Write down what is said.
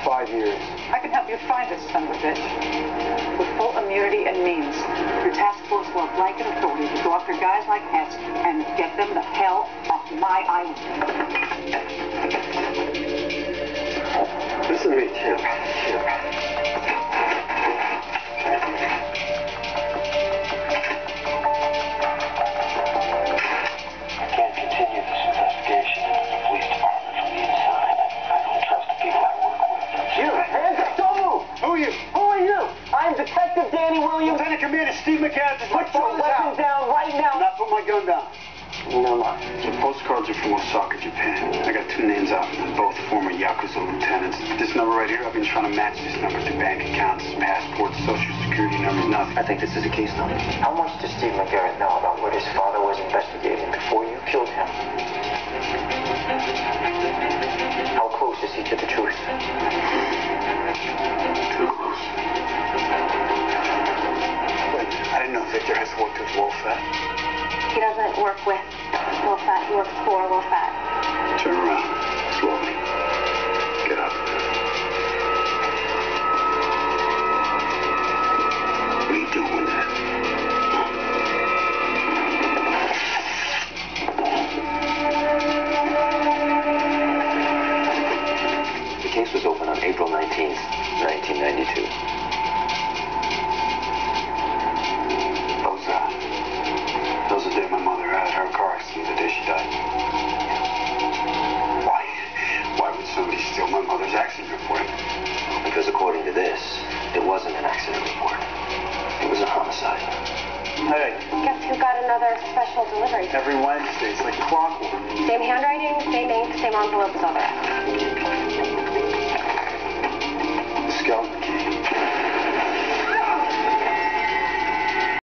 5 years. I can help you find this son of a bitch. With full immunity and means. Your task force will have blanket authority to go after guys like Hess and get them the hell off my island. Listen to me, Chip. I can't continue this investigation into the police department from the inside. I don't trust the people I work with. You, hands up, don't move! Who are you? Who are you? I'm Detective Danny Williams. Lieutenant Commander Steve McGann. Put your weapon down right now. Not put my gun down. No, no. The postcards are from Osaka, Japan. I got 2 names out, both former Yakuza lieutenants. This number right here, I've been trying to match this number to bank accounts, passports, social security numbers, nothing. I think this is a case number. How much does Steve McGarrett know about what his father was investigating before you killed him? How close is he to the truth? Too close. Wait, I didn't know Victor has worked with Wolfat. He doesn't work with Wolfat, he works for Wolfat. Turn around, slowly. Get up. What are you doing with that? The case was opened on April 19th, 1992. Those are the day my mother had her car accident, the day she died. Why would somebody steal my mother's accident report? Because according to this, it wasn't an accident report. It was a homicide. Hey, Guess who got another special delivery? every Wednesday, it's like clockwork. Same handwriting, same ink, same envelope as all the rest.